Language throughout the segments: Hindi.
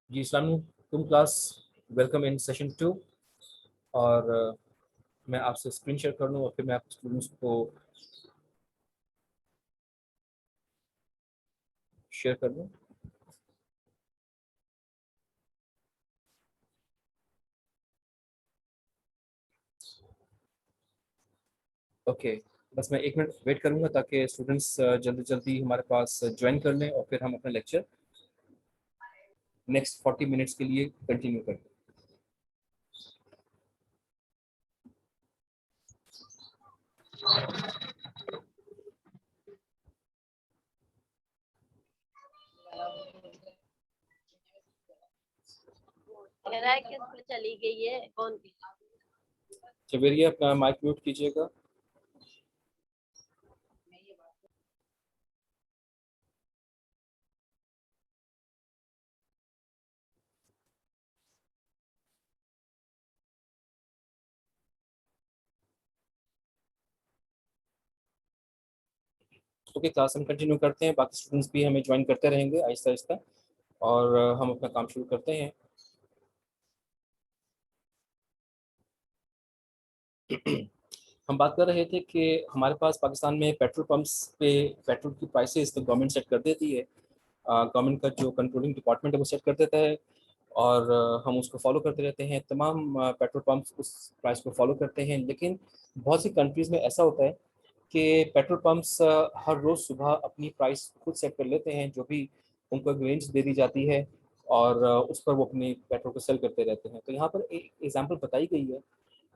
जी अस्सलाम क्लास, वेलकम इन सेशन 2। और मैं आपसे स्क्रीन शेयर कर लूँ और फिर मैं आपके स्टूडेंट्स को शेयर कर दूँ। ओके, बस मैं 1 मिनट वेट करूँगा ताकि स्टूडेंट्स जल्दी जल्दी हमारे पास ज्वाइन कर लें और फिर हम अपना लेक्चर नेक्स्ट 40 मिनट्स के लिए कंटिन्यू करें। किसमें चली गई है कौन सी? चवेरिया, अपना माइक म्यूट कीजिएगा। ओके क्लास हम कंटिन्यू करते हैं, बाकी स्टूडेंट्स भी हमें ज्वाइन करते रहेंगे आहिस्ता आहिस्ता और हम अपना काम शुरू करते हैं। हम बात कर रहे थे कि हमारे पास पाकिस्तान में पेट्रोल पंप्स पे पेट्रोल की प्राइसेस तो गवर्नमेंट सेट कर देती है। गवर्नमेंट का जो कंट्रोलिंग डिपार्टमेंट है वो सेट कर देता है और हम उसको फॉलो करते रहते हैं। तमाम पेट्रोल पंप्स उस प्राइस को फॉलो करते हैं, लेकिन बहुत सी कंट्रीज़ में ऐसा होता है कि पेट्रोल पंप्स हर रोज़ सुबह अपनी प्राइस खुद सेट कर लेते हैं, जो भी उनको एक रेंज दे दी जाती है और उस पर वो अपनी पेट्रोल को सेल करते रहते हैं। तो यहाँ पर एक एग्जांपल बताई गई है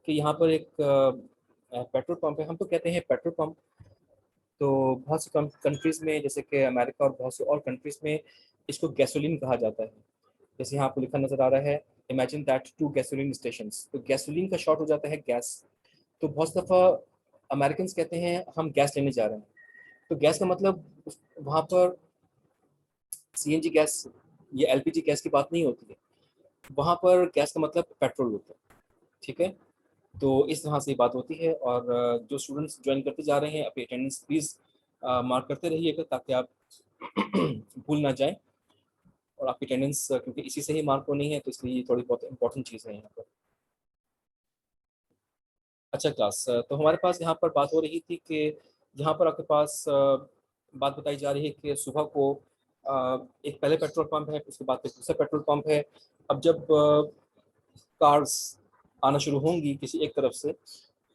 कि यहाँ पर एक पेट्रोल पंप है। हम तो कहते हैं पेट्रोल पंप, तो बहुत सी कंट्रीज़ में जैसे कि अमेरिका और बहुत सी और कंट्रीज़ में इसको गैसोलीन कहा जाता है। जैसे यहाँ आपको लिखा नज़र आ रहा है, इमेजिन दैट 2 गैसोलीन स्टेशंस। तो गैसोलीन का शॉर्ट हो जाता है गैस। तो बहुत दफ़ा अमेरिकन कहते हैं हम गैस लेने जा रहे हैं। तो गैस का मतलब वहाँ पर सीएनजी गैस या एलपीजी गैस की बात नहीं होती है। वहाँ पर गैस का मतलब पेट्रोल होता है। ठीक है, तो इस तरह से बात होती है। और जो स्टूडेंट्स ज्वाइन करते जा रहे हैं अपनी अटेंडेंस प्लीज़ मार्क करते रहिएगा ताकि आप भूल ना जाएं। और आपकी अटेंडेंस क्योंकि इसी से ही मार्क होनी है, तो इसलिए ये थोड़ी बहुत इंपॉर्टेंट चीज़ है यहाँ पर। अच्छा क्लास, तो हमारे पास यहाँ पर बात हो रही थी कि यहाँ पर आपके पास बात बताई जा रही है कि सुबह को एक पहले पेट्रोल पंप है, उसके बाद फिर दूसरा पेट्रोल पंप है। अब जब कार्स आना शुरू होंगी किसी एक तरफ से,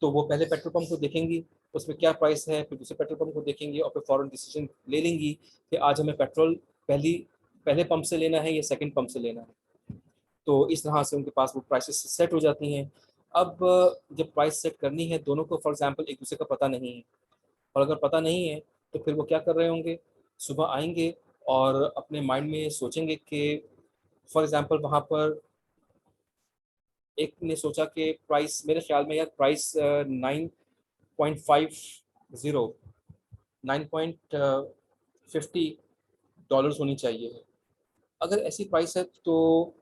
तो वो पहले पेट्रोल पंप को देखेंगी उसमें क्या प्राइस है, फिर दूसरे पेट्रोल पंप को देखेंगी और फिर फ़ौरन डिसीजन ले लेंगी कि आज हमें पेट्रोल पहले पंप से लेना है या सेकंड पंप से लेना है। तो इस तरह से उनके पास वो प्राइसेस सेट हो जाती हैं। अब जब प्राइस सेट करनी है दोनों को, फॉर एग्जांपल एक दूसरे का पता नहीं है, और अगर पता नहीं है तो फिर वो क्या कर रहे होंगे, सुबह आएंगे और अपने माइंड में सोचेंगे कि फॉर एग्जांपल वहाँ पर एक ने सोचा कि प्राइस, मेरे ख्याल में यार प्राइस 9.50 $9.50 होनी चाहिए। अगर ऐसी प्राइस है तो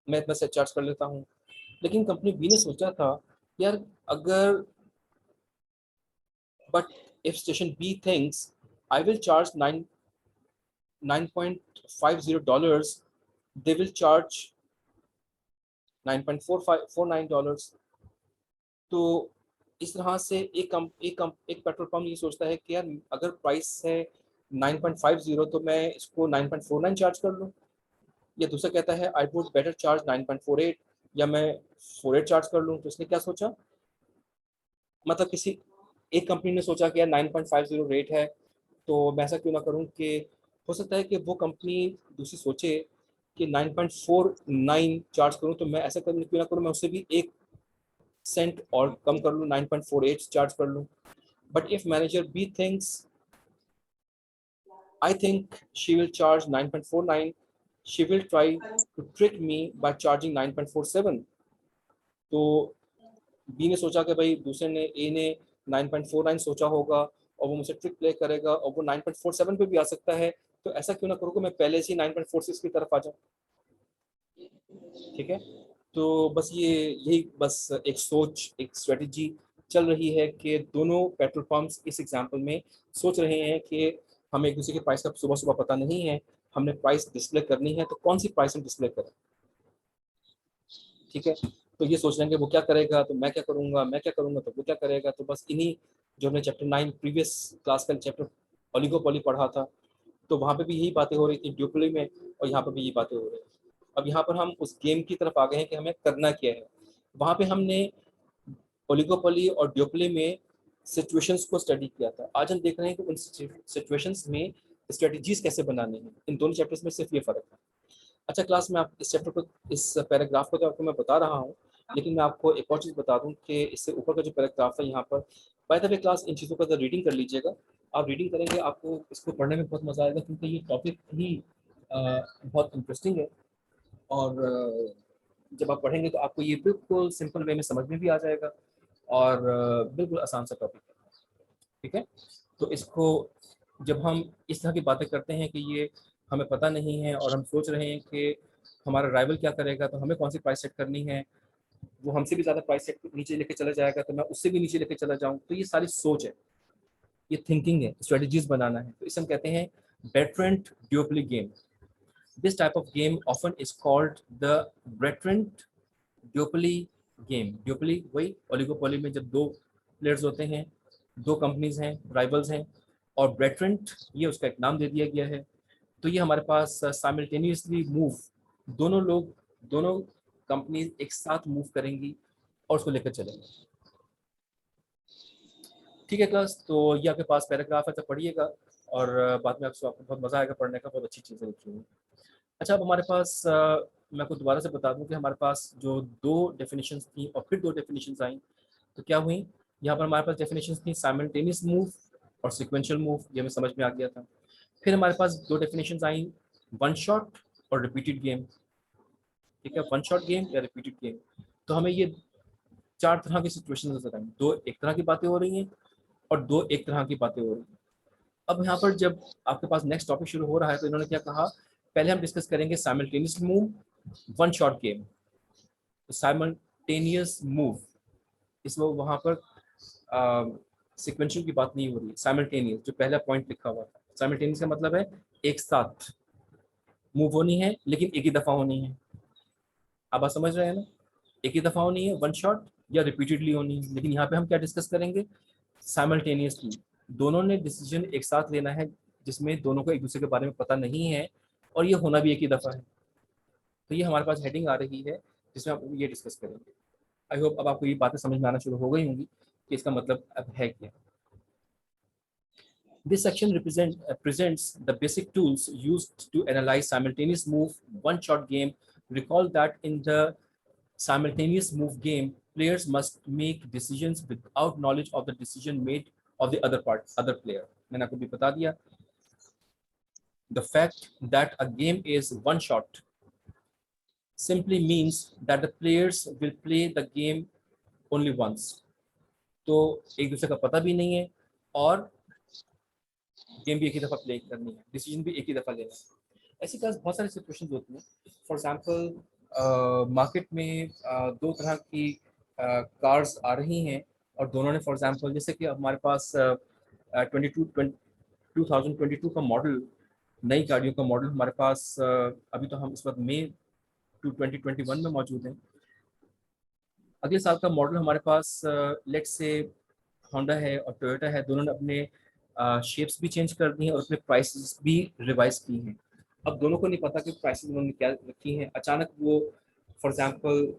मैं इतना से चार्ज कर लेता हूँ। लेकिन कंपनी बी ने सोचा था यार, अगर but if station B thinks I will charge 9.50 they will charge $9.49। तो इस तरह से एक पेट्रोल पंप ये सोचता है कि यार अगर प्राइस है 9.50 तो मैं इसको 9.49 चार्ज कर लूँ। या दूसरा कहता है आई वुड बेटर चार्ज 9.48, या मैं 48 चार्ज कर लूँ। तो इसने क्या सोचा, मतलब किसी एक कंपनी ने सोचा कि यार 9.50 रेट है, तो मैं ऐसा क्यों ना करूं कि हो सकता है कि वो कंपनी दूसरी सोचे कि 9.49 चार्ज करूं, तो मैं ऐसा क्यों ना करूं, मैं उससे भी 1 सेंट और कम कर लूं, 9.48 चार्ज कर लूं। But if manager B thinks I think she will charge 9.49, she will try to trick me by charging 9.47। तो बी ने सोचा कि भाई दूसरे ने ए ने 9.49 सोचा होगा और वो मुझसे ट्रिक प्ले करेगा और वो 9.47 पे भी आ सकता है। तो ऐसा क्यों ना करूँ कि मैं पहले से ही 9.46 की तरफ आ जाऊँ। ठीक है, तो बस यही बस एक सोच, एक स्ट्रेटजी चल रही है कि दोनों पेट्रोल पंप्स इस एग्जांपल में सोच रहे हैं कि हमें एक दूसरे के प्राइस का सुबह सुबह पता नहीं है, हमने प्राइस डिस्प्ले करनी है तो कौन सी प्राइस हम डिस्प्ले करें, ठीक है। तो ये सोच लेंगे वो क्या करेगा तो मैं क्या करूंगा, मैं क्या करूंगा तो वो क्या करेगा। तो बस इन्हीं, जो हमने चैप्टर 9 प्रीवियस क्लास का चैप्टर ओलिगोपोली पढ़ा था, तो वहाँ पे भी यही बातें हो रही थी ड्यूपली में, और यहाँ पर भी यही बातें हो रही हैं। अब यहाँ पर हम उस गेम की तरफ आ गए हैं कि हमें करना क्या है। वहाँ पे हमने ओलिगोपोली और ड्यूपली में सिचुएशंस को स्टडी किया था। आज हम देख रहे हैं कि उन सिचुएशंस में स्ट्रेटजीज कैसे बनानी है। इन दोनों चैप्टर्स में सिर्फ ये फर्क है। अच्छा क्लास में आप इस चैप्टर को, इस पैराग्राफ को तो आपको मैं बता रहा हूँ, लेकिन मैं आपको एक और चीज़ बता दूं कि इससे ऊपर का जो पैराग्राफ है यहाँ पर, by the way class in चीज़ों का रीडिंग कर लीजिएगा। आप रीडिंग करेंगे आपको इसको पढ़ने में बहुत मजा आएगा, क्योंकि ये टॉपिक ही बहुत इंटरेस्टिंग है। और जब आप पढ़ेंगे तो आपको ये बिल्कुल सिंपल वे में समझ में भी आ जाएगा, और बिल्कुल आसान सा टॉपिक है, ठीक है। तो इसको जब हम इस तरह की बातें करते हैं कि ये हमें पता नहीं है और हम सोच रहे हैं कि हमारा राइवल क्या करेगा तो हमें कौन सी प्राइस सेट करनी है, वो हमसे भी ज़्यादा प्राइस सेट नीचे लेके चला जाएगा तो मैं उससे भी नीचे लेके चला जाऊँ, तो ये सारी सोच है, ये थिंकिंग है, स्ट्रेटजीज बनाना है। तो इसे हम कहते हैं Bertrand duopoly game. This type of game often is called the Bertrand duopoly game. Duopoly वही ओलिगोपोली में जब दो प्लेयर्स होते हैं, दो कंपनीज हैं, राइवल्स हैं, और बेटरेंट ये उसका एक नाम दे दिया गया है। तो ये हमारे पास साइमल्टेनियसली मूव, दोनों लोग, दोनों कंपनीज एक साथ मूव करेंगी और उसको लेकर चलेंगे, ठीक है क्लास। तो ये आपके पास पैराग्राफ है तो पढ़िएगा, और बाद में आपको बहुत मजा आएगा पढ़ने का, बहुत अच्छी चीज़ें लिखी हुई हैं। अच्छा अब हमारे पास मैं आपको दोबारा से बता दूं कि हमारे पास जो दो डेफिनेशंस थी और फिर दो डेफिनेशंस आई, तो क्या हुई। यहाँ पर हमारे पास डेफिनेशंस थी साइमल्टेनियस मूव और सिक्वेंशियल मूव, ये हमें समझ में आ गया था। फिर हमारे पास दो डेफिनेशंस आई, वन शॉट और रिपीटेड गेम, ठीक है, वन शॉट गेम या रिपीटेड गेम। तो हमें ये चार तरह की सिचुएशन नजर आई, दो एक तरह की बातें हो रही हैं और दो एक तरह की बातें हो रही हैं। अब यहाँ पर जब आपके पास नेक्स्ट टॉपिक शुरू हो रहा है तो इन्होंने क्या कहा, पहले हम डिस्कस करेंगे simultaneous move, one shot game. तो साइमल्टेनियस मूव, इसमें वहाँ पर सिक्वेंशियल की बात नहीं हो रही है, साइमल्टेनियस जो पहला पॉइंट लिखा हुआ था। साइमल्टेनियस का मतलब है एक साथ मूव होनी है, लेकिन एक ही दफा होनी है। आप बात समझ रहे हैं ना, एक ही दफा होनी है, वन शॉट, या रिपीटेडली होनी है। लेकिन यहाँ पे हम क्या डिस्कस करेंगे, साइमल्टेनियसली, दोनों ने डिसीजन एक साथ लेना है, जिसमें दोनों को एक दूसरे के बारे में पता नहीं है, और ये होना भी एक ही दफा है। तो ये हमारे पास हेडिंग आ रही है जिसमें हम ये डिस्कस करेंगे। आई होप अब आपको ये बातें समझ में आना शुरू हो गई होंगी कि इसका मतलब अब है क्या। This section presents the basic tools used to analyze simultaneous move one-shot game. Recall that in the simultaneous move game, players must make decisions without knowledge of the decision made of the other player. मैंने आपको भी बता दिया. The fact that a game is one shot simply means that the players will play the game only once. तो एक दूसरे का पता भी नहीं है और गेम भी एक ही दफ़ा प्ले करनी है, डिसीजन भी एक ही दफ़ा लेना है। ऐसी क्लास बहुत सारी सिचुएशन होती हैं। फॉर एग्जांपल मार्केट में दो तरह की कार्स आ रही हैं, और दोनों ने, फॉर एग्जांपल जैसे कि हमारे पास 2022 का मॉडल, नई गाड़ियों का मॉडल हमारे पास अभी तो हम इस वक्त मई 2021 में मौजूद हैं। अगले साल का मॉडल हमारे पास लेट्स से होंडा है और टोयोटा है, दोनों ने अपने शेप्स भी चेंज कर दी हैं और उसमें प्राइसेस भी रिवाइज की हैं। अब दोनों को नहीं पता कि प्राइसेस उन्होंने क्या रखी हैं। अचानक वो, फॉर एग्जांपल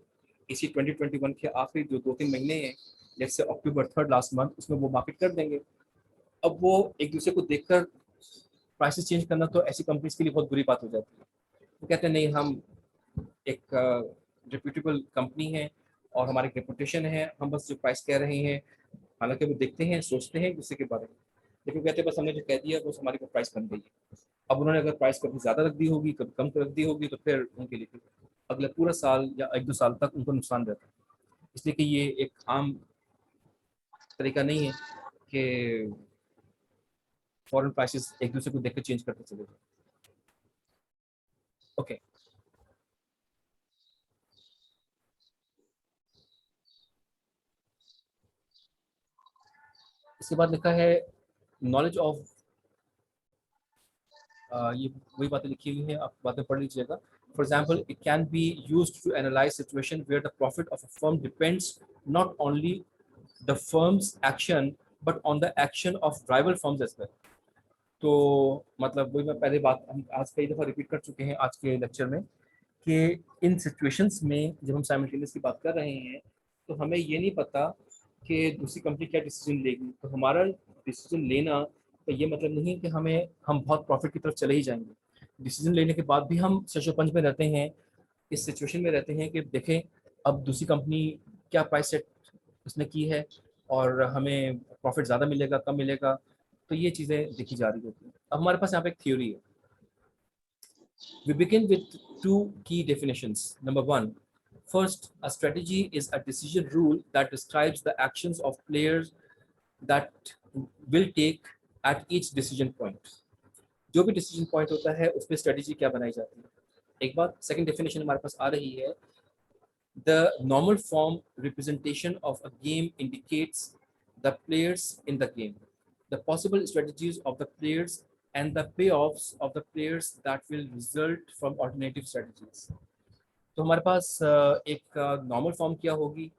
इसी 2021 के आखिरी जो 2-3 महीने हैं, जैसे अक्टूबर 3 लास्ट मंथ, उसमें वो मार्केट कर देंगे। अब वो एक दूसरे को देखकर प्राइसेस चेंज करना तो ऐसी कंपनीज के लिए बहुत बुरी बात हो जाती है। वो कहते हैं नहीं, हम एक रिप्यूटेबल कंपनी है और हमारी रेपुटेशन है, हम बस जो प्राइस कह रहे हैं, हालांकि वो देखते हैं, सोचते हैं दूसरे के बारे में, लेकिन कहते हैं बस हमने जो कह दिया वो हमारी प्राइस बन गई है। अब उन्होंने अगर प्राइस कभी ज़्यादा रख दी होगी, कभी कम रख दी होगी, तो फिर उनके लिए अगले पूरा साल या 1-2 साल तक उनको नुकसान रहता है। इसलिए कि ये एक आम तरीका नहीं है कि फॉरेन प्राइसेस एक दूसरे को देखकर चेंज करते चले जाए। ओके, इसके बाद लिखा है नॉलेज ऑफ ये वही बातें लिखी हुई हैं, आप बातें पढ़ लीजिएगा. For example, it can be used to analyze situation where the profit of a firm depends not only the firm's action but on the action of rival firms as well. तो मतलब वही मैं पहले बात हम आज कई दफ़ा रिपीट कर चुके हैं आज के लेक्चर में कि इन सिचुएशंस में जब हम साइमल्टेनियस की बात कर रहे हैं तो हमें ये नहीं पता कि दूसरी कंपनी क्या डिसीजन लेगी. तो हमारा डिसीजन लेना तो ये मतलब नहीं है कि हम बहुत प्रॉफिट की तरफ चले ही जाएंगे. डिसीजन लेने के बाद भी हम सशोपंज में रहते हैं, इस सिचुएशन में रहते हैं कि देखें अब दूसरी कंपनी क्या प्राइस सेट उसने की है और हमें प्रॉफिट ज़्यादा मिलेगा कम मिलेगा. तो ये चीज़ें देखी जा रही होती हैं. अब हमारे पास यहाँ पे एक थ्योरी है. We begin with two key definitions. Number one, first, a strategy is a decision rule that describes the actions of players that will take at each decision point. जो भी decision point होता है उस पर strategy क्या बनाई जाती है. एक बार second definition हमारे पास आ रही है. The normal form representation of a game indicates the players in the game, the possible strategies of the players and the payoffs of the players that will result from alternative strategies. तो हमारे पास एक नॉर्मल फॉर्म क्या होगी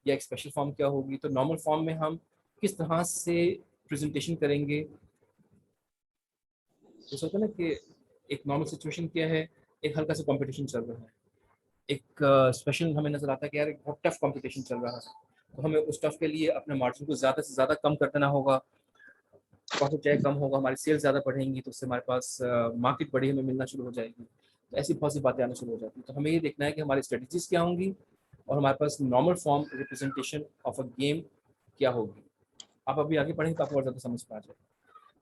या एक स्पेशल फॉर्म क्या होगी. तो नॉर्मल फॉर्म में हम किस तरह से प्रेजेंटेशन करेंगे. जैसे होता है ना कि एक नॉर्मल सिचुएशन क्या है, एक हल्का सा कंपटीशन चल रहा है, एक स्पेशल हमें नजर आता है कि यार एक बहुत टफ कंपटीशन चल रहा है, तो हमें उस टफ के लिए अपने मार्जिन को ज़्यादा से ज़्यादा कम कर देना होगा. प्रॉफिट चाहे कम होगा, हमारी सेल ज़्यादा बढ़ेंगी तो उससे हमारे पास मार्केट बड़ी हमें मिलना शुरू हो जाएगी. तो ऐसी बहुत सी बातें आना शुरू हो जाती हैं. तो हमें ये देखना है कि हमारी स्ट्रेटजीज क्या होंगी और हमारे पास normal form representation of a game क्या होगी. आप अभी आगे पढ़ेंगे तो आपको और ज़्यादा समझ में आ जाएगा.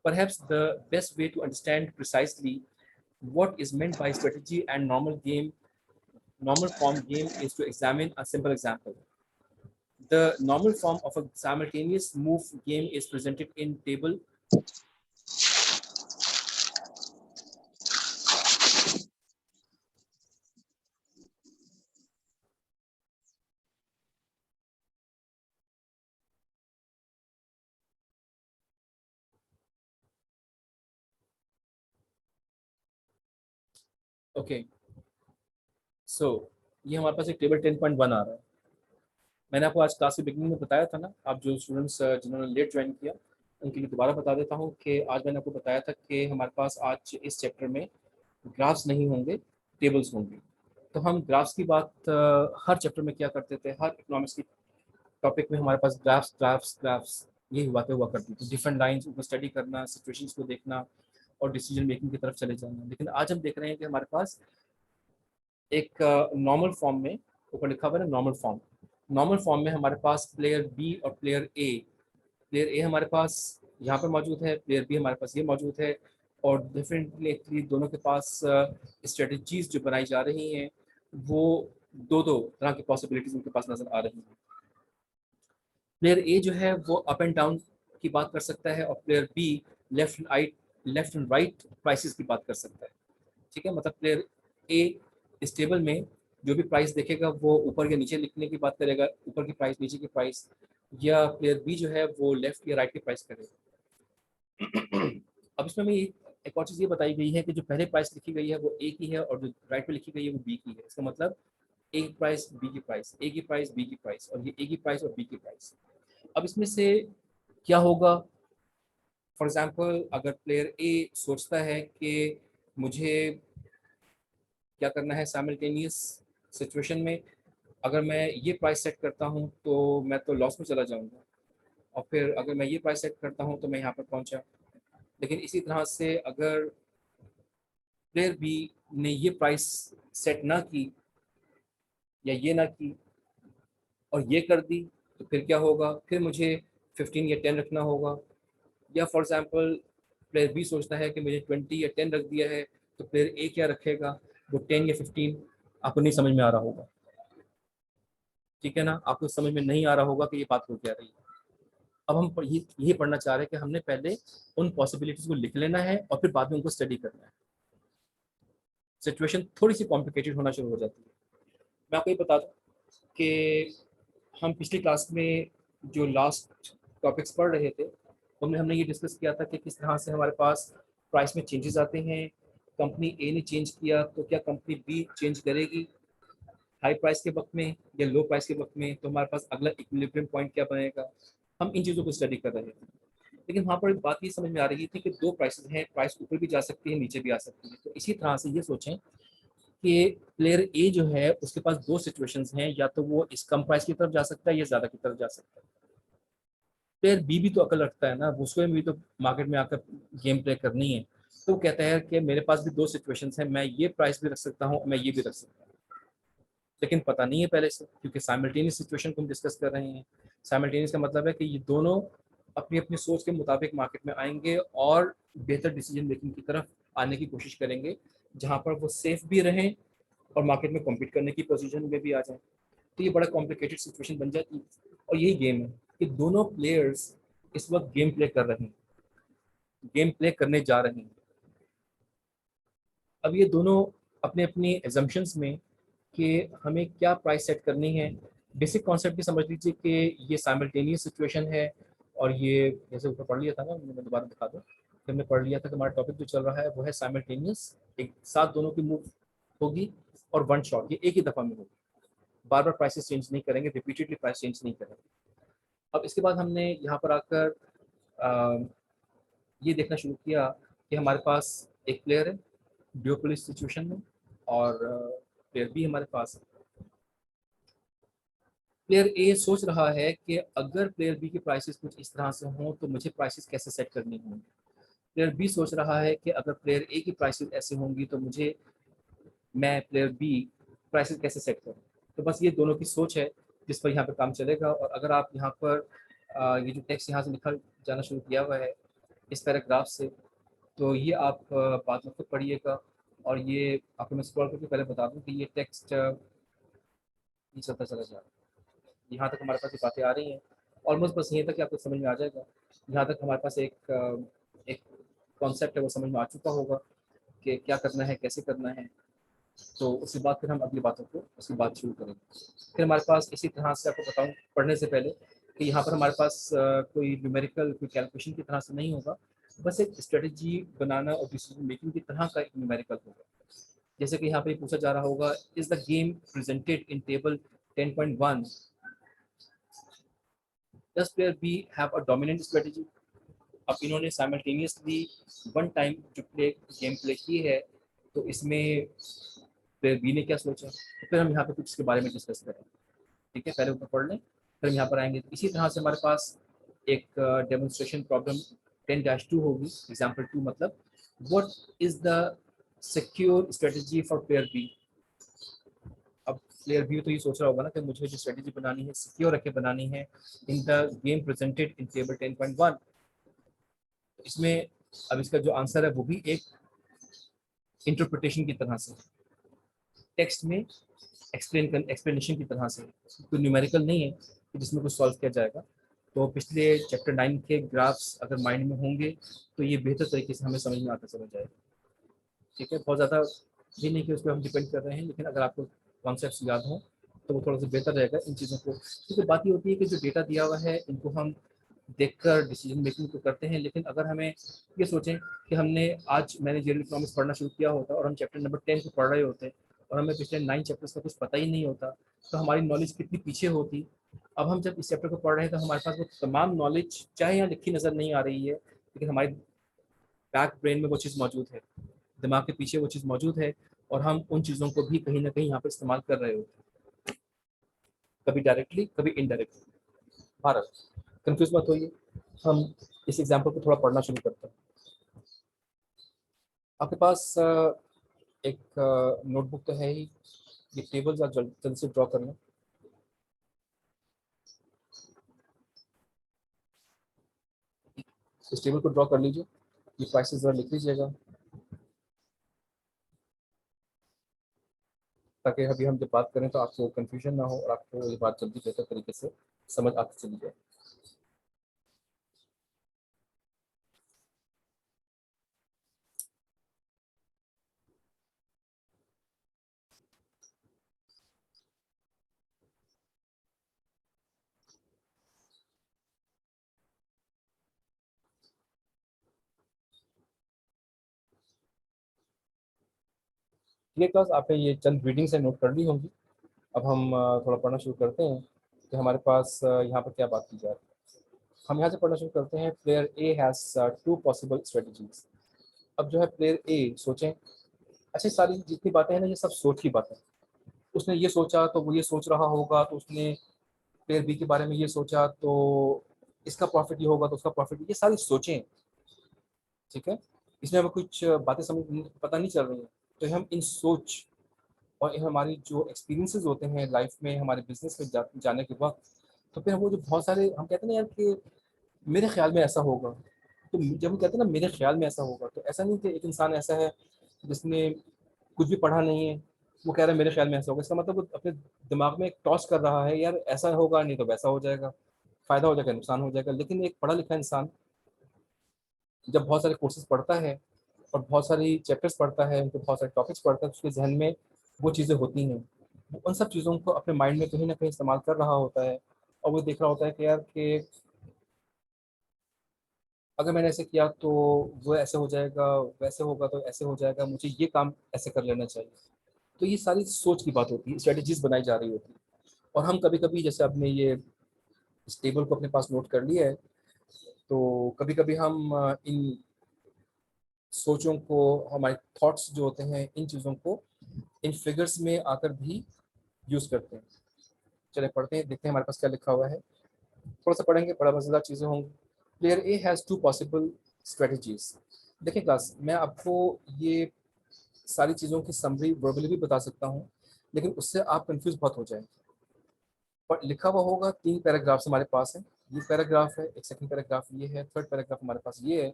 Perhaps the best way to understand precisely what is meant by strategy and normal form game is to examine a simple example. The normal form of a simultaneous move game is presented in table. Okay, so ये हमारे पास एक टेबल 10.1 आ रहा है. मैंने आपको आज क्लास के बिगनिंग में बताया था ना, आप जो स्टूडेंट्स जिन्होंने लेट ज्वाइन किया उनके लिए दोबारा बता देता हूँ कि आज मैंने आपको बताया था कि हमारे पास आज इस चैप्टर में ग्राफ्स नहीं होंगे, टेबल्स होंगे. तो हम ग्राफ्स की बात हर चैप्टर में क्या करते थे, हर इकोनॉमिक्स की टॉपिक में हमारे पास ग्राफ्स ग्राफ्स ग्राफ्स यही बातें हुआ करती थी. डिफरेंट लाइंस को स्टडी करना, सिचुएशंस को देखना और डिसीजन मेकिंग की तरफ चले जाना. लेकिन आज हम देख रहे हैं कि हमारे पास एक नॉर्मल फॉर्म में ऊपर लिखा हुआ है नॉर्मल फॉर्म. नॉर्मल फॉर्म में हमारे पास प्लेयर बी और प्लेयर ए हमारे पास यहाँ पर मौजूद है, प्लेयर बी हमारे पास ये मौजूद है. और डिफरेंटली दोनों के पास स्ट्रेटजीज जो बनाई जा रही हैं वो दो दो तरह की पॉसिबिलिटीज उनके पास नजर आ रही हैं. प्लेयर ए जो है वो अप एंड डाउन की बात कर सकता है और player be left and right prices की बात कर सकता है. ठीक है, मतलब प्लेयर ए इस टेबल में जो भी प्राइस देखेगा वो ऊपर या नीचे लिखने की बात करेगा, ऊपर की प्राइस नीचे की प्राइस, या प्लेयर बी जो है वो लेफ्ट या राइट की प्राइस करेगा. अब इसमें एक और चीज़ ये बताई गई है कि जो पहले प्राइस लिखी गई है वो ए की है और जो राइट पे लिखी गई है वो बी की है. इसका मतलब ए की प्राइस बी की प्राइस, ए की प्राइस बी की प्राइस और ये ए की प्राइस और बी की प्राइस. अब इसमें से क्या होगा. फॉर एग्जाम्पल अगर प्लेयर ए सोचता है कि मुझे क्या करना है साइमल्टेनियस सिचुएशन में, अगर मैं ये प्राइस सेट करता हूँ तो मैं तो लॉस में चला जाऊँगा, और फिर अगर मैं ये प्राइस सेट करता हूँ तो मैं यहाँ पर पहुँचा. लेकिन इसी तरह से अगर प्लेयर बी ने ये प्राइस सेट ना की या ये ना की और ये कर दी तो फिर क्या होगा, फिर मुझे 15 या 10 रखना होगा. या फॉर एग्जांपल प्लेयर बी सोचता है कि मुझे 20 या 10 रख दिया है तो प्लेयर ए क्या रखेगा, वो 10 या 15. आपको नहीं समझ में आ रहा होगा, ठीक है ना, आपको समझ में नहीं आ रहा होगा कि ये बात हो क्या रही है. अब हम यही पढ़ना चाह रहे हैं कि हमने पहले उन पॉसिबिलिटीज को लिख लेना है और फिर बाद में उनको स्टडी करना है. सिचुएशन थोड़ी सी कॉम्प्लिकेटेड होना शुरू हो जाती है. मैं आपको ये बता दूं कि हम पिछली क्लास में जो लास्ट टॉपिक्स पढ़ रहे थे उनमें हमने ये डिस्कस किया था कि किस तरह से हमारे पास प्राइस में चेंजेस आते हैं, कंपनी ए ने चेंज किया तो क्या कंपनी बी चेंज करेगी हाई प्राइस के वक्त में या लो प्राइस के वक्त में, तो हमारे पास अगला इक्विलिब्रियम पॉइंट क्या बनेगा, हम इन चीज़ों को स्टडी कर रहे थे। लेकिन वहाँ पर एक बात ये समझ में आ रही थी कि दो प्राइसेस हैं, प्राइस ऊपर भी जा सकती है नीचे भी आ सकती है। तो इसी तरह से ये सोचें कि प्लेयर ए जो है उसके पास दो सिचुएशंस हैं, या तो वो इस कम प्राइस की तरफ जा सकता है या ज़्यादा की तरफ जा सकता है। प्लेयर बी भी तो अकल रखता है ना, उसको भी तो मार्केट में आकर गेम प्ले करनी है। तो वो कहता है कि मेरे पास भी दो सिचुएशंस हैं, मैं ये प्राइस भी रख सकता हूँ, मैं ये भी रख सकता हूँ। लेकिन पता नहीं है पहले से, क्योंकि साइमल्टेनियस सिचुएशन को हम डिस्कस कर रहे हैं। साइमल्टेनियस का मतलब है कि ये दोनों अपनी अपनी सोच के मुताबिक मार्केट में आएंगे और बेहतर डिसीजन मेकिंग की तरफ आने की कोशिश करेंगे, जहां पर वो सेफ भी रहें और मार्केट में कॉम्पीट करने की पोजीशन में भी आ जाए। तो ये बड़ा कॉम्प्लिकेटेड सिचुएशन बन जाती है। और यही गेम है कि दोनों प्लेयर्स इस वक्त गेम प्ले कर रहे हैं, गेम प्ले करने जा रहे हैं। अब ये दोनों अपने अपनी एजम्पशंस में कि हमें क्या प्राइस सेट करनी है, बेसिक कॉन्सेप्ट भी समझ लीजिए कि ये साइमल्टेनियस सिचुएशन है। और ये जैसे ऊपर पढ़ लिया था ना, मैंने दोबारा दिखा दो कि हमने पढ़ लिया था कि हमारा टॉपिक जो चल रहा है वो है साइमल्टेनियस, एक साथ दोनों की मूव होगी और वन शॉट, ये एक ही दफ़ा में होगी, बार बार प्राइसेस चेंज नहीं करेंगे, रिपीटेडली प्राइस चेंज नहीं करेंगे। अब इसके बाद हमने यहाँ पर आकर ये देखना शुरू किया कि हमारे पास एक प्लेयर है ड्यूओपोलिस सिचुएशन में, और प्लेयर बी हमारे पास है। प्लेयर ए सोच रहा है कि अगर प्लेयर बी की प्राइसेस कुछ इस तरह से हों तो मुझे प्राइसेस कैसे सेट करनी होंगी। प्लेयर बी सोच रहा है कि अगर प्लेयर ए की प्राइसेस ऐसे होंगी तो मैं प्लेयर बी प्राइसेस कैसे सेट करूँ। तो बस ये दोनों की सोच है जिस पर यहाँ पर काम चलेगा। और अगर आप यहाँ पर ये जो टेक्स्ट यहाँ से लिखा जाना शुरू किया हुआ है इस पैराग्राफ से, तो ये आप बाद में खुद पढ़िएगा। और ये आपको मैं स्क्रॉल करके पहले बता दूँ कि ये टेक्स्ट ये चलता चला जा रहा है। यहाँ तक हमारे पास ये बातें आ रही हैं, ऑलमोस्ट बस यहीं तक कि आपको समझ में आ जाएगा। यहाँ तक हमारे पास एक कॉन्सेप्ट है वो समझ में आ चुका होगा कि क्या करना है कैसे करना है। तो उसके बाद फिर हम अगली बातों को उसकी बात शुरू करेंगे। फिर हमारे पास इसी तरह से आपको बताऊँ पढ़ने से पहले कि यहाँ पर हमारे पास कोई न्यूमेरिकल कोई कैलकुलेशन की तरह से नहीं होगा, बस एक स्ट्रेटजी बनाना और डिसीजन मेकिंग की तरह का एक न्यूमेरिकल होगा। जैसे कि यहाँ पे पूछा जा रहा होगा, is the game presented in table 10.1, does player B have a dominant strategy. अब इन्होंने साइमल्टेनियसली वन टाइम जो गेम प्ले की है, तो इसमें प्लेयर बी ने क्या सोचा, तो फिर हम यहाँ पे कुछ इसके बारे में डिस्कस करें। ठीक है, पहले ऊपर पढ़ लें फिर हम यहाँ पर आएंगे। इसी तरह से हमारे पास एक डेमोन्स्ट्रेशन प्रॉब्लम 10-2 होगी, एग्जाम्पल 2 मतलब what is the secure strategy for player B. अब प्लेयर बी तो ये सोच रहा होगा ना कि मुझे जो स्ट्रेटजी बनानी है सिक्योर रख के बनानी है इन the game presented in table 10.1। इसमें अब इसका जो आंसर है वो भी एक इंटरप्रिटेशन की तरह से, टेक्स्ट में एक्सप्लेनेशन की तरह से, कोई न्यूमेरिकल नहीं है कि जिसमें कुछ सॉल्व किया जाएगा। तो पिछले चैप्टर 9 के ग्राफ्स अगर माइंड में होंगे तो ये बेहतर तरीके से हमें समझ में आता चला जाएगा। ठीक है, बहुत ज़्यादा ये नहीं कि उस पर हम डिपेंड कर रहे हैं, लेकिन अगर आपको कॉन्सेप्ट याद हो तो वो थोड़ा सा बेहतर रहेगा इन चीज़ों को। क्योंकि बात ये होती है कि जो डेटा दिया हुआ है इनको हम देखकर डिसीजन मेकिंग तो करते हैं, लेकिन अगर हमें ये सोचें कि हमने आज मैनेजरियल इकोनॉमिक्स पढ़ना शुरू किया होता और हम चैप्टर नंबर 10 को पढ़ रहे होते और हमें पिछले 9 चैप्टर्स का कुछ पता ही नहीं होता, तो हमारी नॉलेज कितनी पीछे होती। अब हम जब इस चैप्टर को पढ़ रहे हैं तो हमारे पास वो तमाम नॉलेज चाहे यहाँ लिखी नज़र नहीं आ रही है, लेकिन हमारे बैक ब्रेन में वो चीज़ मौजूद है, दिमाग के पीछे वो चीज़ मौजूद है, और हम उन चीज़ों को भी कहीं ना कहीं यहाँ पर इस्तेमाल कर रहे होते हैं, कभी डायरेक्टली कभी इनडायरेक्टली। भारत कंफ्यूज मत होइए, हम इस एग्जाम्पल को थोड़ा पढ़ना शुरू करते हैं। आपके पास एक नोटबुक तो है ही, ये टेबल्स आप जल्द से ड्रॉ कर लें। इस टेबल को ड्रॉ कर लीजिए, ये प्राइसेस ज़रा लिख लीजिएगा, ताकि अभी हम जब बात करें तो आपको कंफ्यूजन ना हो और आपको ये बात जल्दी बेहतर तरीके से समझ आती चली जाए। ठीक है क्लास, आपने ये चंद रीडिंग से नोट कर ली होंगी। अब हम थोड़ा पढ़ना शुरू करते हैं कि हमारे पास यहाँ पर क्या बात की जा रही है। हम यहाँ से पढ़ना शुरू करते हैं। Player A has two possible strategies. अब जो है प्लेयर ए सोचें, अच्छा सारी जितनी बातें हैं ना ये सब सोच की बातें। उसने ये सोचा तो वो ये सोच रहा होगा, तो उसने प्लेयर बी के बारे में ये सोचा तो इसका प्रॉफिट ये होगा तो उसका प्रॉफिट, ये सारी सोचें। ठीक है, इसमें हमें कुछ बातें समझ पता नहीं चल रही हैं, तो हम इन सोच और हमारी जो एक्सपीरियंसेस होते हैं लाइफ में हमारे बिजनेस में जाने के वक्त, तो फिर वो जो बहुत सारे हम कहते हैं ना यार कि मेरे ख्याल में ऐसा होगा। तो जब हम कहते हैं ना मेरे ख्याल में ऐसा होगा, तो ऐसा नहीं कि एक इंसान ऐसा है जिसने कुछ भी पढ़ा नहीं है, वो कह रहा है मेरे ख्याल में ऐसा होगा। इसका मतलब वो अपने दिमाग में एक टॉस कर रहा है, यार ऐसा होगा नहीं तो वैसा हो जाएगा, फायदा हो जाएगा नुकसान हो जाएगा। लेकिन एक पढ़ा लिखा इंसान जब बहुत सारे कोर्सेज पढ़ता है और बहुत सारी चैप्टर्स पढ़ता है, उनके बहुत सारे टॉपिक्स पढ़ता है, तो उसके जहन में वो चीज़ें होती हैं। वो उन सब चीज़ों को अपने माइंड में कहीं ना कहीं इस्तेमाल कर रहा होता है, और वो देख रहा होता है कि यार कि अगर मैंने ऐसे किया तो वो ऐसे हो जाएगा, वैसे होगा तो ऐसे हो जाएगा, मुझे ये काम ऐसे कर लेना चाहिए। तो ये सारी सोच की बात होती है, स्ट्रेटजीज बनाई जा रही होती है। और हम कभी कभी जैसे आपने ये इस टेबल को अपने पास नोट कर लिया है, तो कभी कभी हम इन सोचों को, हमारे थॉट्स जो होते हैं, इन चीज़ों को इन फिगर्स में आकर भी यूज़ करते हैं। चले पढ़ते हैं, देखते हैं हमारे पास क्या लिखा हुआ है। थोड़ा सा पढ़ेंगे, बड़ा मजेदार चीज़ें होंगी। Player A has two possible strategies. देखिए क्लास, मैं आपको ये सारी चीज़ों की समरी वर्बली भी बता सकता हूँ, लेकिन उससे आप कंफ्यूज बहुत हो जाएंगे। और लिखा हुआ होगा, 3 पैराग्राफ्स हमारे पास है। ये पैराग्राफ है, एक सेकंड पैराग्राफ ये है, थर्ड पैराग्राफ हमारे पास ये है,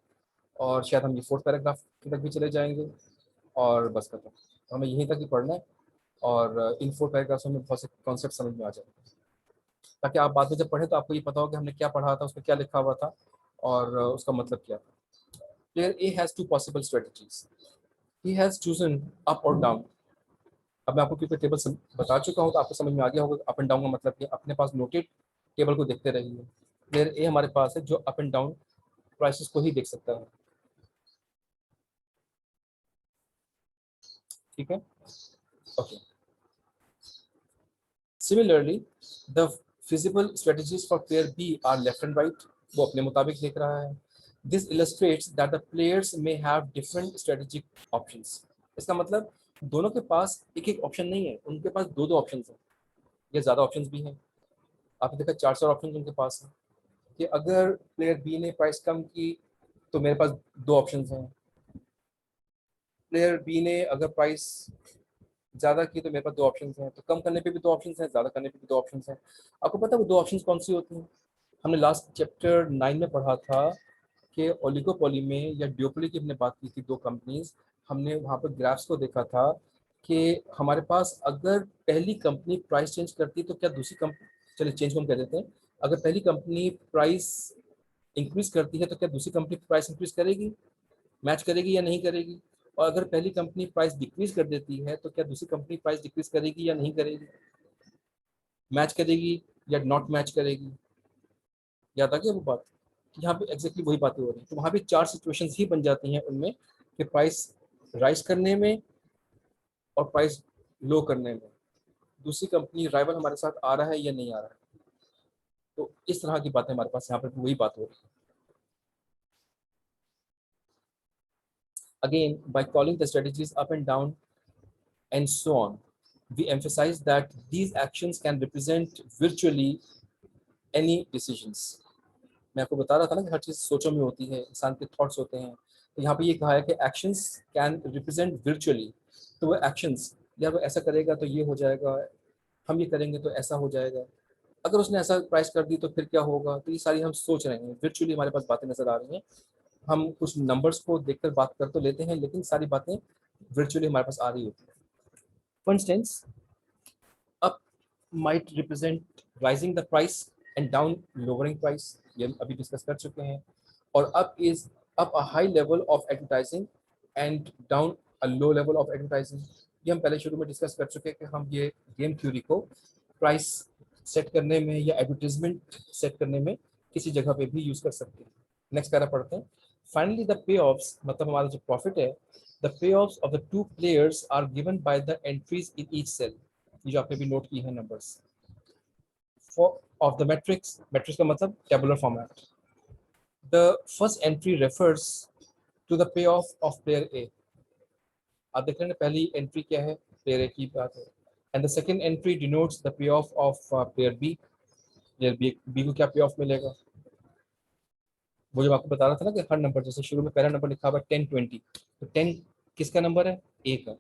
और शायद हम ये फोर्थ पैराग्राफ तक भी चले जाएंगे, और बस खत्म। तो हमें यहीं तक ही पढ़ना है, और इन 4 पैराग्राफ्स में बहुत से कॉन्सेप्ट समझ में आ जाएंगे, ताकि आप बाद में जब पढ़ें तो आपको ये पता हो कि हमने क्या पढ़ा था, उसमें क्या लिखा हुआ था, और उसका मतलब क्या था। Player A has two possible strategies. He has chosen up और डाउन। अब मैं आपको क्योंकि टेबल बता चुका हूँ तो आपको समझ में आ गया होगा अप एंड डाउन का मतलब कि अपने पास नोटेड टेबल को देखते रहिए। प्लेयर ए हमारे पास है जो अप एंड डाउन प्राइसेस को ही देख सकता है। ठीक है, okay. Similarly the feasible strategies for player B are left and right. वो अपने मुताबिक देख रहा है। This illustrates that the players may have different strategic options. इसका मतलब दोनों के पास एक एक ऑप्शन नहीं है, उनके पास दो दो ऑप्शन हैं, या ज़्यादा ऑप्शंस भी हैं। आपने देखा 400 ऑप्शन उनके पास है, कि अगर प्लेयर बी ने प्राइस कम की तो मेरे पास दो ऑप्शन हैं। प्लेयर बी ने अगर प्राइस ज़्यादा की तो मेरे पास दो ऑप्शन हैं। तो कम करने पे भी दो ऑप्शन हैं, ज़्यादा करने पे भी दो ऑप्शन हैं। आपको पता है वो दो ऑप्शन कौन सी होती हैं? हमने लास्ट चैप्टर 9 में पढ़ा था कि ओलिगोपोली में या ड्यूपोली की हमने बात की थी, दो कंपनीज। हमने वहाँ पर ग्राफ्स को देखा था कि हमारे पास अगर पहली कंपनी प्राइस चेंज करती तो क्या दूसरी कंपनी, चलिए चेंज को हम कह देते हैं, अगर पहली कंपनी प्राइस इंक्रीज करती है तो क्या दूसरी कंपनी प्राइस इंक्रीज करेगी, मैच करेगी या नहीं करेगी? और अगर पहली कंपनी प्राइस डिक्रीज कर देती है तो क्या दूसरी कंपनी प्राइस डिक्रीज करेगी या नहीं करेगी, मैच करेगी या नॉट मैच करेगी? याद आ गया वो बात? यहाँ पे एग्जैक्टली वही बातें हो रही हैं। तो वहाँ पे चार सिचुएशंस ही बन जाती हैं उनमें, कि प्राइस राइज करने में और प्राइस लो करने में दूसरी कंपनी राइवल हमारे साथ आ रहा है या नहीं आ रहा है। तो इस तरह की बातें हमारे पास यहाँ पर वही बात हो रही है। Again, by calling the strategies up and down and so on, we emphasize that these actions can represent virtually any decisions. मैं आपको बता रहा था ना कि हर चीज़ सोचों में होती है, इंसान के थॉट्स होते हैं। तो यहाँ पे ये कहा है कि एक्शंस कैन रिप्रेजेंट वर्चुअली। तो वो एक्शंस, या वो ऐसा करेगा तो ये हो जाएगा, हम ये करेंगे तो ऐसा हो जाएगा, अगर उसने ऐसा प्राइस कर दी तो फिर क्या होगा। तो ये सारी हम सोच रहे हैं, वर्चुअली हमारे पास बातें नजर आ रही हैं। हम कुछ नंबर्स को देखकर बात कर तो लेते हैं, लेकिन सारी बातें वर्चुअली हमारे पास आ रही होती है। For instance, up might represent rising the price and down lowering price, ये हम अभी डिस्कस कर चुके हैं। और up is up a high level of advertising and down a low level of advertising. ये हम पहले शुरू में डिस्कस कर चुके हैं कि हम ये गेम थ्योरी को प्राइस सेट करने में या एडवर्टीजमेंट सेट करने में किसी जगह पे भी यूज कर सकते हैं। नेक्स्ट पैरा पढ़ते हैं। फाइनली द पे ऑफ्स, मतलब हमारा जो प्रॉफिट है, The payoffs of the two players are given by the entries in each cell. ये जो आपने भी नोट की है numbers. For of the matrix का मतलब tabular format. The first entry refers to the payoff of player A. आप देख रहे हैं पहली एंट्री क्या है, player A की बात है. And the second entry denotes the payoff of player B. player B को क्या payoff मिलेगा? वो जब आपको बता रहा था ना कि हर नंबर, जैसे शुरू में पहला नंबर लिखा हुआ है 10 20, तो 10 किसका नंबर है? ए का.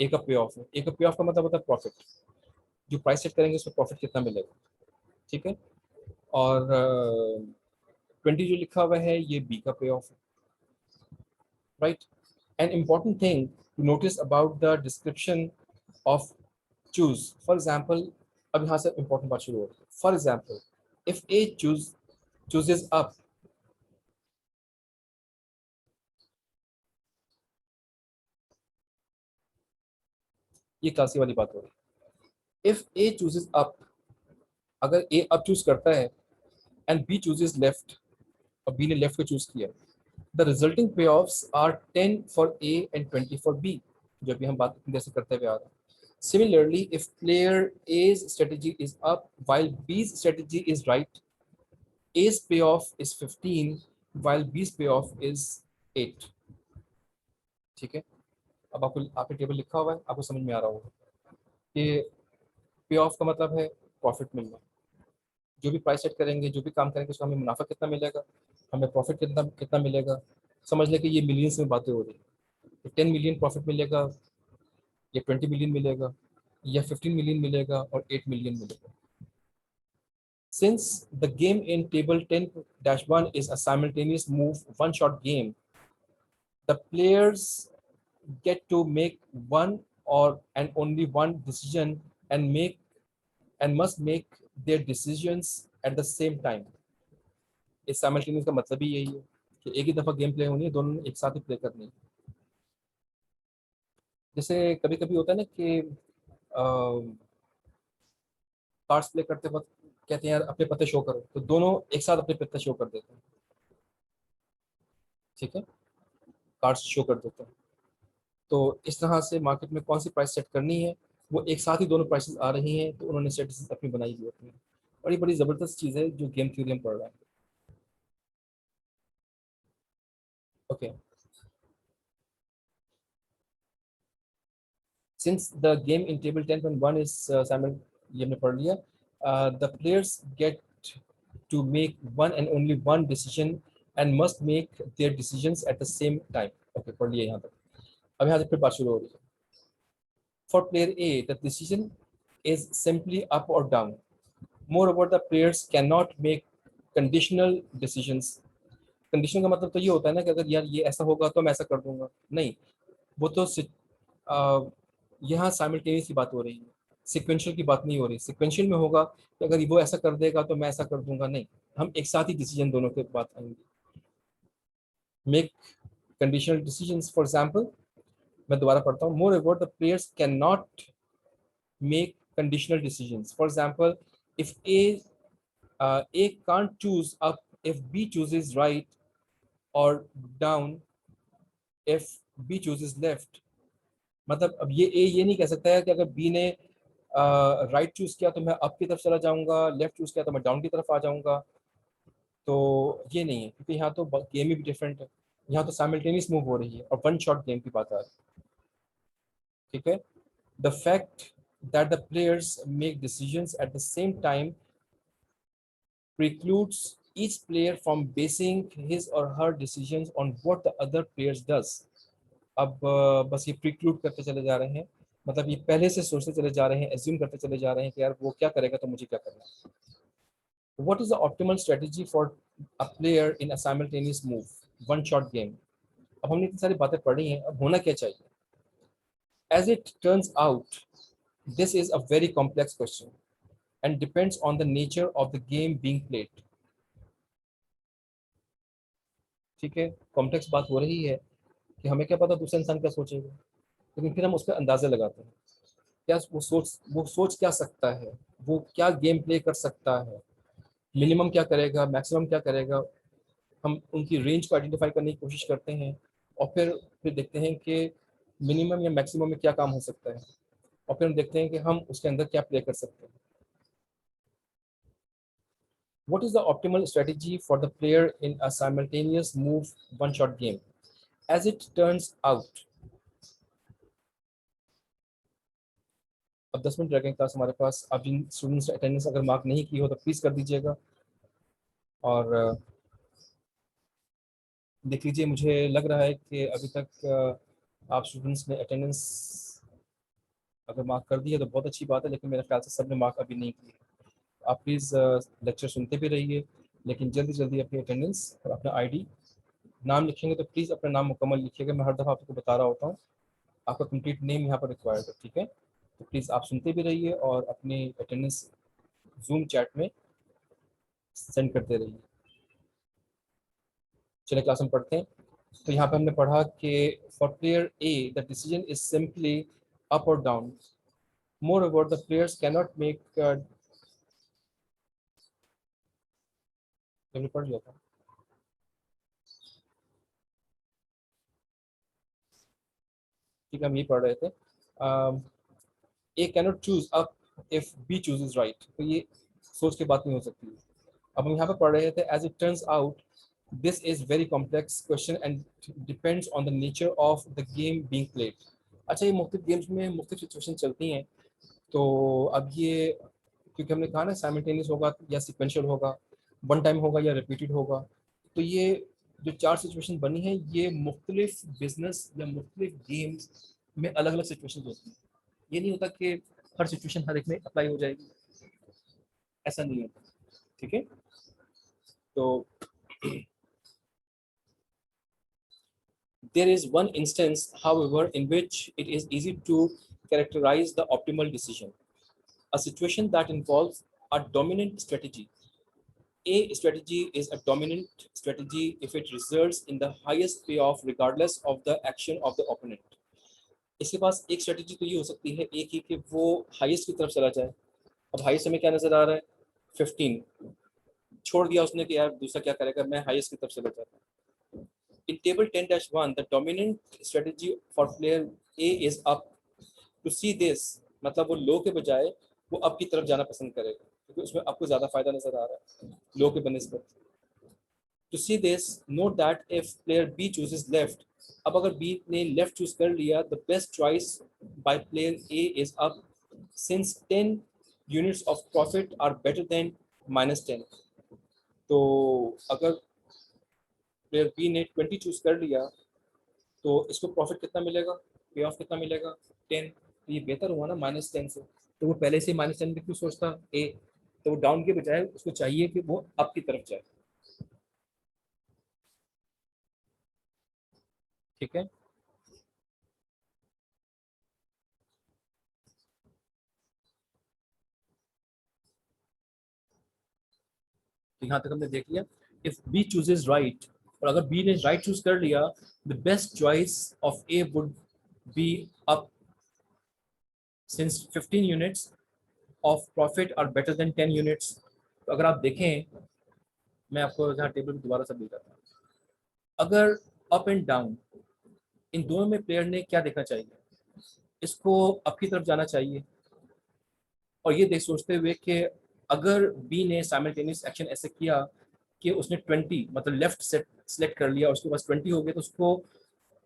ए का पे ऑफ है. ए का पे ऑफ का मतलब होता है प्रॉफिट. जो प्राइस सेट करेंगे उसमें प्रॉफिट कितना मिलेगा. ठीक है. और 20 जो लिखा हुआ है ये बी का पे ऑफ है. Right. An important thing to notice about the description of choose. For example, अब यहाँ से इम्पोर्टेंट बात शुरू होती है. For example, if A chooses up, ये क्लासी वाली बात हो रही है. इफ ए चूजेज अप, अगर ए अप चूज करता है एंड बी चूजेज लेफ्ट, और बी ने लेफ्ट को चूज किया, the resulting pay offs are 10 for A and 20 for B, जो अभी हम बात जैसे करते हुए आ रहे हैं. Similarly, if player A's strategy is up while B's strategy is right, A's payoff is 15 while B's payoff is 8. ठीक है. अब आपको आपने टेबल लिखा हुआ है, आपको समझ में आ रहा होगा कि पे ऑफ का मतलब है प्रॉफिट मिलना. जो भी प्राइस सेट करेंगे, जो भी काम करेंगे, उसका हमें मुनाफा कितना मिलेगा, हमें प्रॉफिट कितना कितना मिलेगा. समझ लें कि ये मिलियंस में बातें हो रही है. 10 मिलियन प्रॉफिट मिलेगा, या 20 मिलियन मिलेगा, या 15 मिलियन मिलेगा, और 8 मिलियन मिलेगा. Since the game in table 10-1 is a simultaneous move one shot game, the players get to make one or and only one decision and must make their decisions at the same time. इस साइमल्टेनियस का मतलब ही यही है कि एक ही दफा गेम प्ले होनी है, दोनों एक साथ ही प्ले करनी है. जैसे कभी कभी होता है ना कि कार्ड्स प्ले करते वक्त कहते हैं यार अपने पत्ते शो करो, तो दोनों एक साथ अपने पत्ते शो कर देते हैं. ठीक है. कार्ड्स शो कर देते हैं. तो इस तरह से मार्केट में कौन सी प्राइस सेट करनी है, वो एक साथ ही दोनों प्राइसेस आ रही हैं, तो उन्होंने स्ट्रेटजी अपनी बनाई हुई होती है. और ये बड़ी ज़बरदस्त चीज़ है जो गेम थ्योरी में पढ़ रहा है. Okay. Since the game in table 10.1 is Simon, ये हमने पढ़ लिया. The players get to make one and only one decision and must make their decisions at the same time. Okay, पढ़ लिया यहाँ तक. अब यहाँ से फिर बात शुरू हो रही है. For player A, the decision is simply up or down. Moreover, the players cannot make conditional decisions. Condition का मतलब तो ये होता है ना कि अगर यार ये ऐसा होगा तो मैं ऐसा कर दूंगा. नहीं, वो तो यहाँ साइमल्टेनियस की बात हो रही है, सिक्वेंशियल की बात नहीं हो रही. सिक्वेंशियल में होगा कि अगर वो ऐसा कर देगा तो मैं ऐसा कर दूंगा. नहीं, हम एक साथ ही डिसीजन दोनों के बात आएंगे. Make conditional decisions. For example, मैं दोबारा पढ़ता हूँ. More the players can not make conditional decisions. For example, if A can't choose up if B chooses right, or down if B chooses left. मतलब अब ये नहीं कह सकता है कि अगर बी ने राइट चूज किया तो मैं अप की तरफ चला जाऊंगा, लेफ्ट चूज किया तो मैं डाउन की तरफ आ जाऊंगा. तो ये नहीं है, क्योंकि यहाँ तो गेम ही भी डिफरेंट है. यहाँ तो साइमल्टेनियस मूव हो रही है और वन शॉट गेम की बात आ रही है. ठीक है. The fact that the players make decisions at the same time precludes each player from basing his or her decisions on what the other players does. अब बस ये प्रिक्लूड करते चले जा रहे हैं, मतलब ये पहले से सोचते चले जा रहे हैं, एज्यूम करते चले जा रहे हैं कि यार वो क्या करेगा तो मुझे क्या करना है. What is the optimal strategy for a player in a simultaneous move, one shot game? अब हमने इतनी सारी बातें पढ़ी हैं, अब होना क्या चाहिए? As it turns out, this is a very complex question and depends on the nature of the game being played. ठीक है. कॉम्प्लेक्स बात हो रही है कि हमें क्या पता दूसरा इंसान क्या सोचेगा, लेकिन फिर हम उस पर अंदाजे लगाते हैं. क्या वो सोच क्या सकता है, वो क्या गेम प्ले कर सकता है, मिनिमम क्या करेगा, मैक्सिमम क्या करेगा. हम उनकी रेंज को आइडेंटिफाई करने की कोशिश करते हैं और फिर देखते हैं कि मिनिमम या मैक्सिमम में क्या काम हो सकता है, और फिर हम देखते हैं कि हम उसके अंदर क्या प्ले कर सकते हैं। What is the optimal strategy for the player in a simultaneous move one-shot game? As it turns out, अब 10 मिनट लगेंगे क्लास हमारे पास। अब जिन स्टूडेंट्स ने अटेंडेंस अगर मार्क नहीं की हो तो प्लीज़ कर दीजिएगा। और देख लीजिए, मुझे लग रहा है कि अभी तक आप स्टूडेंट्स ने अटेंडेंस अगर मार्क कर दी है तो बहुत अच्छी बात है, लेकिन मेरे ख्याल से सब ने मार्क अभी नहीं की। आप प्लीज़ लेक्चर सुनते भी रहिए, लेकिन जल्दी जल्दी अपनी अटेंडेंस और अपना आईडी, नाम लिखेंगे तो प्लीज़ अपना नाम मुकम्मल लिखिएगा। मैं हर दफ़ा आपको बता रहा होता हूँ, आपका कंप्लीट नेम यहाँ पर रिक्वायर्ड है, ठीक है? तो प्लीज़ आप सुनते भी रहिए और अपनी अटेंडेंस जूम चैट में सेंड करते रहिए। चलिए क्लास में पढ़ते हैं। तो यहाँ पे हमने पढ़ा कि for player A the decision is simply up और down. Moreover the players cannot make, हमने पढ़ लिया था। ठीक है, हम ये पढ़ रहे थे। A cannot choose up if B chooses right. तो ये सोच के बात नहीं हो सकती है। अब हम यहाँ पे पढ़ रहे थे as it turns out this is very complex question and depends on the nature of the game being played. अच्छा, ये मुख्तलिफ गेम्स में मुख्तलिफ सिचुएशन चलती हैं। तो अब ये, क्योंकि हमने कहा ना साइमल्टेनियस होगा या सिक्वेंशियल होगा, वन टाइम होगा या रिपीटेड होगा, तो ये जो चार सिचुएशन बनी है ये मुख्तलिफ बिजनेस या मुख्तलिफ गेम्स में अलग अलग सिचुएशन होती हैं। ये नहीं होता कि हर सिचुएशन हर एक में अप्लाई हो जाएगी, ऐसा नहीं होता, ठीक है? तो there is one instance, however, in which it is easy to characterize the optimal decision, a situation that involves a dominant strategy. A strategy is a dominant strategy if it results in the highest payoff regardless of the action of the opponent. इसके पास एक स्ट्रेटजी तो ये हो सकती है एक ही कि वो हाईएस्ट की तरफ चला जाए। अब हाईएस्ट हमें क्या नजर आ रहा है? 15 छोड़ दिया उसने कि यार दूसरा क्या करेगा, मैं हाईएस्ट की तरफ चला जाता हूँ। In table 10-1 the dominant strategy for player A is up. To see this मतलब वो लो के बजाय वो अप की तरफ जाना पसंद करेगा, क्योंकि उसमें आपको ज्यादा फायदा नजर आ रहा है लो के बनस्बत। To see this note that if player B chooses left, अब अगर B ने लेफ्ट चूज कर लिया, the best choice by player A is up since 10 units of profit are better than -10. तो अगर प्लेयर बी ने 20 चूज कर लिया तो इसको प्रॉफिट कितना मिलेगा, पे ऑफ कितना मिलेगा? 10। तो ये बेहतर हुआ ना -10 से। तो वो पहले से -10 क्यों सोचता ए? तो वो डाउन के बजाय उसको चाहिए कि वो अप की तरफ जाए, ठीक है? तो यहाँ तक हमने देख लिया। इफ बी चूजेस राइट, और अगर बी ने राइट चूज कर लिया, the best choice of A would be up since 15 units of profit are better than 10 units. तो अगर आप देखें, मैं आपको यहाँ टेबल दोबारा से दिखाता हूँ। अगर अप एंड डाउन इन दोनों में प्लेयर ने क्या देखना चाहिए? इसको अप की तरफ जाना चाहिए, और ये देख सोचते हुए कि अगर बी ने साइमल्टेनियस एक्शन ऐसे किया कि उसने 20 मतलब लेफ्ट सेट सेलेक्ट कर लिया, उसके पास 20 हो गए, तो उसको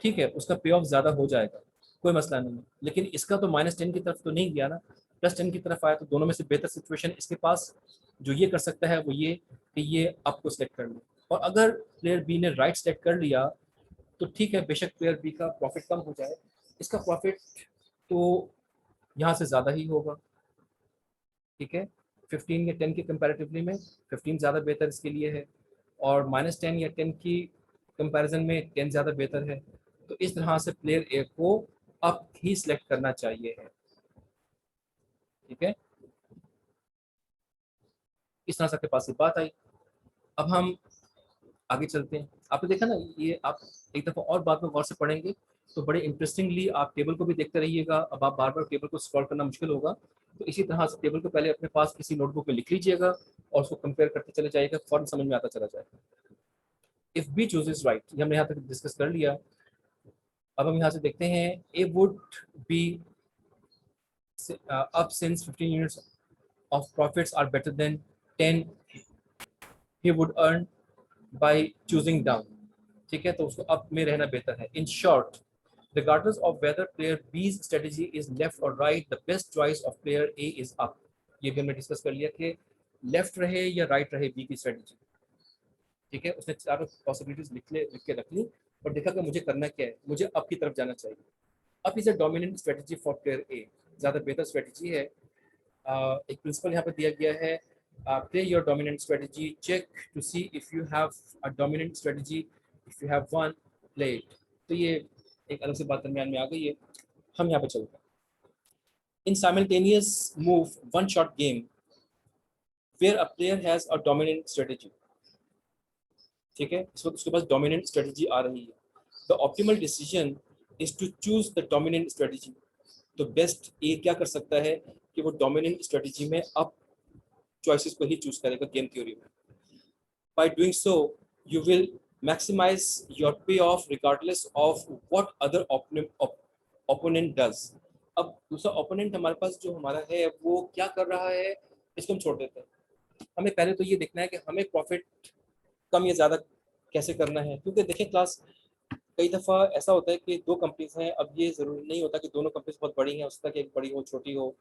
ठीक है, उसका पे ऑफ ज़्यादा हो जाएगा, कोई मसला नहीं है। लेकिन इसका तो -10 की तरफ तो नहीं गया ना, +10 की तरफ आया। तो दोनों में से बेहतर सिचुएशन इसके पास जो ये कर सकता है वो ये कि ये आपको सेलेक्ट कर ले। और अगर प्लेयर बी ने राइट सेलेक्ट कर लिया तो ठीक है, बेशक प्लेयर बी का प्रॉफिट कम हो जाए, इसका प्रॉफिट तो यहाँ से ज़्यादा ही होगा, ठीक है? 15 या 10 के कंपैरेटिवली में 15 ज़्यादा बेहतर इसके लिए है, और -10 या 10 की कंपैरिजन में 10 ज़्यादा बेहतर है। तो इस तरह से प्लेयर ए को अप ही सिलेक्ट करना चाहिए है, ठीक है? इस तरह से आपके पास ये बात आई। अब हम आगे चलते हैं। आपने देखा ना, ये आप एक दफ़ा और बाद में गौर से पढ़ेंगे तो बड़े इंटरेस्टिंगली आप टेबल को भी देखते रहिएगा। अब आप बार बार टेबल को स्क्रॉल करना मुश्किल होगा, तो इसी तरह से टेबल को पहले अपने पास किसी नोटबुक में लिख लीजिएगा और उसको कंपेयर करते चले जाइएगा, फौरन समझ में आता चला जाएगा। इफ बी चूजेस राइट, ये हमने यहाँ तक डिस्कस कर लिया। अब हम यहाँ से देखते हैं ए would B up since 15 units of profits are better than 10 he would earn by choosing down. ठीक है, तो उसको अप में रहना बेहतर है. In short, regardless of whether player B's strategy is left or right, the best choice of player A is up. ये भी हमने डिस्कस कर लिया कि लेफ्ट रहे या राइट रहे बी की स्ट्रेटेजी. ठीक है, उसने चारों पॉसिबिलिटीज लिख के रख ली और देखा कि मुझे करना क्या है, मुझे अप की तरफ जाना चाहिए. Up is a dominant strategy for player ए, ज़्यादा बेहतर स्ट्रेटेजी है. एक प्रिंसिपल यहाँ पर दिया गया है, play your dominant strategy, check to see if you have a dominant strategy, if you have one, play it. तो ये एक अलग से बात दरमियान में आ गई है. हम यहाँ पे चलते हैं. In simultaneous move one shot game where a player has a dominant strategy. ठीक है, इस वक्त उसके पास डोमिनेंट स्ट्रेटजी आ रही है. The optimal decision is to choose the dominant strategy. तो बेस्ट ए क्या कर सकता है कि वो डोमिनेंट स्ट्रेटजी में अप चॉइसेस को ही चूज करेगा गेम थ्योरी में. By doing so you will maximize your pay off regardless of what other opponent does. अब दूसरा ओपोनेंट हमारे पास जो हमारा है वो क्या कर रहा है इसको हम छोड़ देते हैं. हमें पहले तो ये देखना है कि हमें प्रॉफिट कम या ज़्यादा कैसे करना है. क्योंकि देखिए क्लास, कई दफ़ा ऐसा होता है कि दो कंपनीज हैं. अब ये ज़रूरी नहीं होता कि दोनों कंपनीज बहुत बड़ी हैं, उस तक एक बड़ी हो छोटी हो,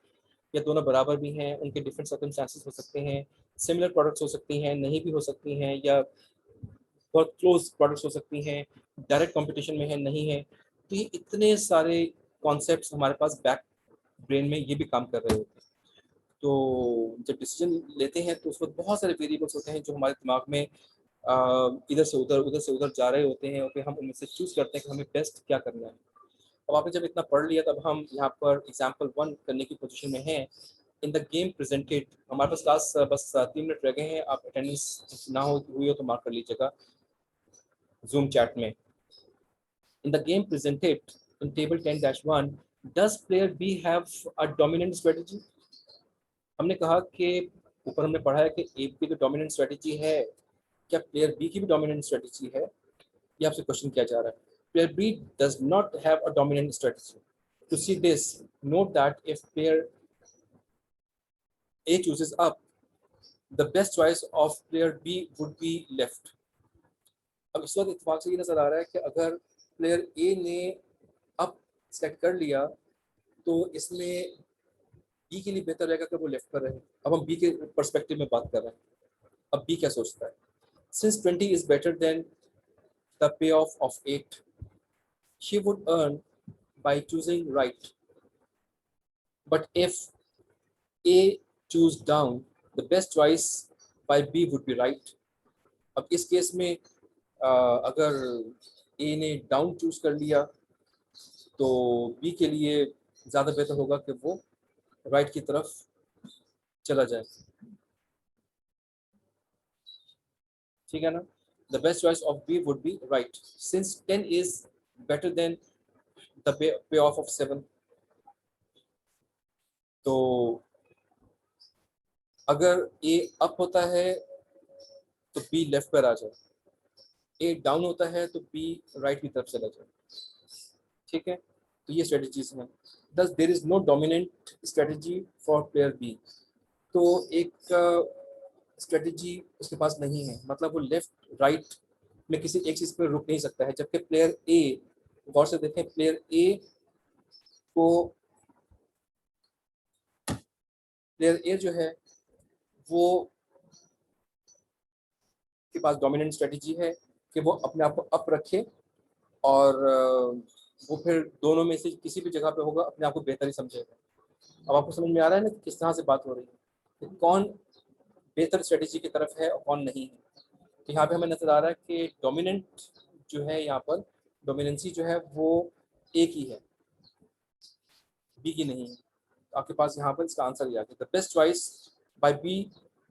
या दोनों बराबर भी हैं. उनके डिफरेंट सर्कमस्टांसेस हो सकते हैं, सिमिलर प्रोडक्ट्स हो सकती हैं, नहीं भी हो सकती हैं, या बहुत क्लोज प्रोडक्ट्स हो सकती हैं, डायरेक्ट कंपटीशन में है, नहीं है. तो ये इतने सारे कॉन्सेप्ट्स हमारे पास बैक ब्रेन में ये भी काम कर रहे होते हैं. तो जब डिसीजन लेते हैं तो उस वक्त बहुत सारे वेरिएबल्स होते हैं जो हमारे दिमाग में इधर से उधर जा रहे होते हैं, और फिर हम उनमें से चूज करते हैं कि हमें बेस्ट क्या करना है. अब आपने जब इतना पढ़ लिया तब हम यहाँ पर एग्जाम्पल 1 करने की पोजीशन में हैं. इन द गेम प्रेजेंटेड, हमारे पास क्लास बस 3 मिनट रह गए हैं. आप अटेंडेंस ना हुई हो तो मार्क कर लीजिएगा जूम चैट में. In the game presented in table 10-1, does player B have a dominant strategy. हमने कहा कि ऊपर हमने पढ़ा है कि ए की जो डोमिनेंट स्ट्रेटजी है, क्या प्लेयर बी की भी डोमिनेंट स्ट्रेटजी है. ये आपसे क्वेश्चन किया जा रहा है. Player B does not have a dominant strategy. To see this, note that if player A chooses up, the best choice of player B would be left. अब इस वक्त इत्तेफाक से ये नजर आ रहा है कि अगर प्लेयर ए ने अप सेलेक्ट कर लिया तो इसमें बी के लिए बेहतर रहेगा कि वो लेफ्ट पर रहे. अब हम बी के पर्सपेक्टिव में बात कर रहे हैं. अब बी क्या सोचता है. Since 20 is better than the payoff of 8, she would earn by choosing right. But if A choose down, the best choice by B would be right. अब इस केस में अगर A ने डाउन चूज कर लिया तो B के लिए ज़्यादा बेहतर होगा कि वो राइट की तरफ चला जाए. ठीक है ना. The best choice of B would be right since 10 is better than the payoff of 7. तो अगर A अप होता है तो B लेफ्ट पर आ जाए, A डाउन होता है तो B राइट की तरफ चला जाए. ठीक है, तो ये स्ट्रेटजीज हैं. Thus there is no dominant strategy for player B. तो एक स्ट्रेटजी उसके पास नहीं है, मतलब वो लेफ्ट राइट में किसी एक चीज पर रुक नहीं सकता है. जबकि प्लेयर ए, गौर से देखें, प्लेयर ए जो है वो के पास डोमिनेंट स्ट्रेटजी है कि वो अपने आप को अप रखे, और वो फिर दोनों में से किसी भी जगह पे होगा अपने आप को बेहतर ही समझेगा. अब आपको समझ में आ रहा है ना कि किस तरह से बात हो रही है, कि कौन बेहतर स्ट्रेटजी की तरफ है और कौन नहीं है. तो यहाँ पे हमें नजर आ रहा है कि डोमिनेंट जो है, यहाँ पर डोमिनेंसी जो है वो ए की है, बी की नहीं है. आपके पास यहाँ पर इसका आंसर ये आ गया. The best choice by B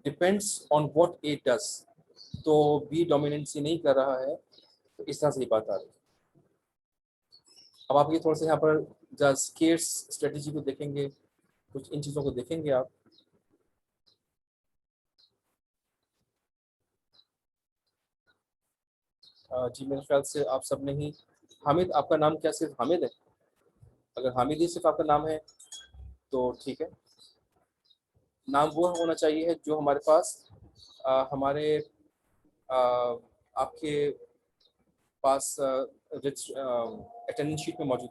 depends on what A does. तो बी डोमिनेंसी नहीं कर रहा है, तो इस तरह से ही बात आ रही है. अब आप ये थोड़ा सा यहाँ पर स्केर्स स्ट्रेटजी को देखेंगे, कुछ इन चीज़ों को देखेंगे आप. जी मेरे ख्याल से आप सब ने ही हामिद, आपका नाम क्या सिर्फ हामिद है? अगर हामिद ही सिर्फ आपका नाम है तो ठीक है। नाम वो होना चाहिए जो हमारे पास हमारे आपके पास अटेंडेंस शीट में मौजूद